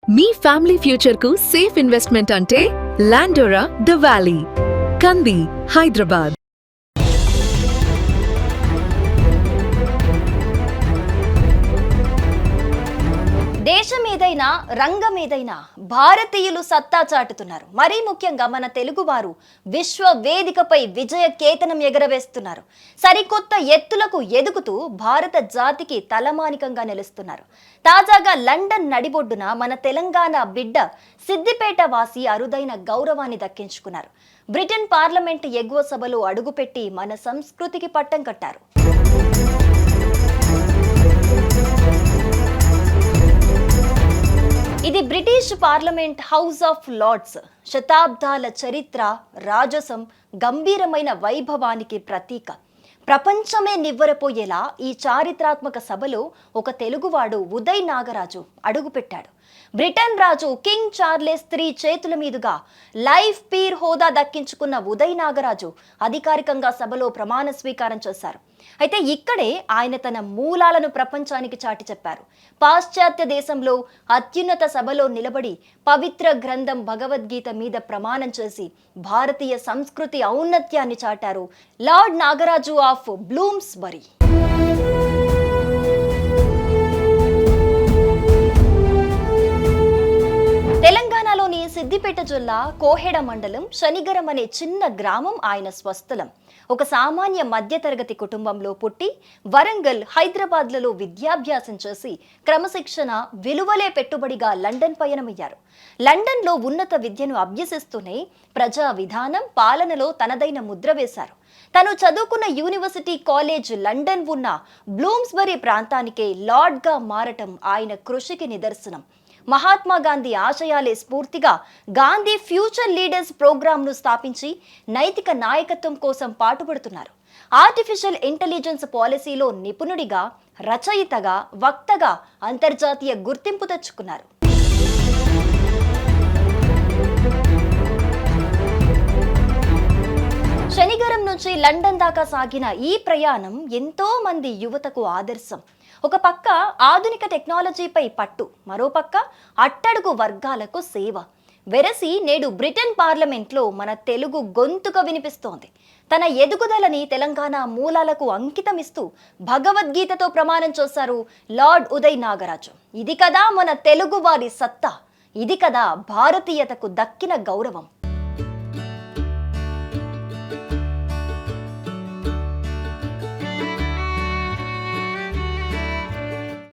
మీ family future కు safe investment అంటే లాండోరా the valley, కంది, హైదరాబాద్. దేశం ఏదైనా రంగం ఏదైనా భారతీయులు సత్తా చాటుతున్నారు. మరీ ముఖ్యంగా మన తెలుగువారు విశ్వ వేదికపై విజయ కేతనం ఎగరవేస్తున్నారు. సరికొత్త ఎత్తులకు ఎదుగుతూ భారత జాతికి తలమానికంగా నిలుస్తున్నారు. తాజాగా లండన్ నడిబొడ్డున మన తెలంగాణ బిడ్డ సిద్దిపేట వాసి అరుదైన గౌరవాన్ని దక్కించుకున్నారు. బ్రిటన్ పార్లమెంట్ ఎగువ సభలో అడుగుపెట్టి మన సంస్కృతికి పట్టం కట్టారు. ఇది British parliament House of Lords. శతాబ్దాల చరిత్ర, రాజసం, గంభీరమైన వైభవానికి ప్రతీక. ప్రపంచమే నివ్వెరపోయేలా ఈ చారిత్రాత్మక సభలో ఒక తెలుగువాడు ఉదయ్ నాగరాజు అడుగుపెట్టాడు. బ్రిటన్ రాజు కింగ్ చార్లెస్ III చేతుల మీదుగా లైఫ్ పీర్ హోదా దక్కించుకున్న ఉదయ్ నాగరాజు అధికారికంగా సభలో ప్రమాణ స్వీకారం చేశారు. అయితే ఇక్కడే ఆయన తన మూలాలను ప్రపంచానికి చాటి చెప్పారు. పాశ్చాత్య దేశంలో అత్యున్నత సభలో నిలబడి పవిత్ర గ్రంథం భగవద్గీత మీద ప్రమాణం చేసి భారతీయ సంస్కృతి ఔన్నత్యాన్ని చాటారు లార్డ్ నాగరాజు ఆఫ్ బ్లూమ్స్బరీ. తెలంగాణలోని సిద్దిపేట జిల్లా కోహెడ మండలం శనిగరం అనే చిన్న గ్రామం ఆయన స్వస్థలం. ఒక సామాన్య మధ్యతరగతి కుటుంబంలో పుట్టి వరంగల్, హైదరాబాద్లలో విద్యాభ్యాసం చేసి క్రమశిక్షణ, విలువలే పెట్టుబడిగా లండన్ పయనమయ్యారు. లండన్లో ఉన్నత విద్యను అభ్యసిస్తూనే ప్రజా విధానం, పాలనలో తనదైన ముద్ర వేశారు. తను చదువుకున్న యూనివర్సిటీ కాలేజ్ లండన్ ఉన్న బ్లూమ్స్బరీ ప్రాంతానికే లార్డ్గా మారటం ఆయన కృషికి నిదర్శనం. మహాత్మా గాంధీ ఆశయాలే స్ఫూర్తిగా గాంధీ ఫ్యూచర్ లీడర్స్ ప్రోగ్రాంను స్థాపించి నైతిక నాయకత్వం కోసం పాటుపడుతున్నారు. ఆర్టిఫిషియల్ ఇంటెలిజెన్స్ పాలసీలో నిపుణుడిగా, రచయితగా, వక్తగా అంతర్జాతీయ గుర్తింపు తెచ్చుకున్నారు. శనిగరం నుంచి లండన్ దాకా సాగిన ఈ ప్రయాణం ఎంతో మంది యువతకు ఆదర్శం. ఒక పక్క ఆధునిక టెక్నాలజీపై పట్టు, మరోపక్క అట్టడుగు వర్గాలకు సేవ. వెరసి నేడు బ్రిటన్ పార్లమెంట్లో మన తెలుగు గొంతుక వినిపిస్తోంది. తన ఎదుగుదలని తెలంగాణ మూలాలకు అంకితమిస్తూ భగవద్గీతతో ప్రమాణం చేశారు లార్డ్ ఉదయ్ నాగరాజు. ఇది కదా మన తెలుగు వారి సత్తా, ఇది కదా భారతీయతకు దక్కిన గౌరవం.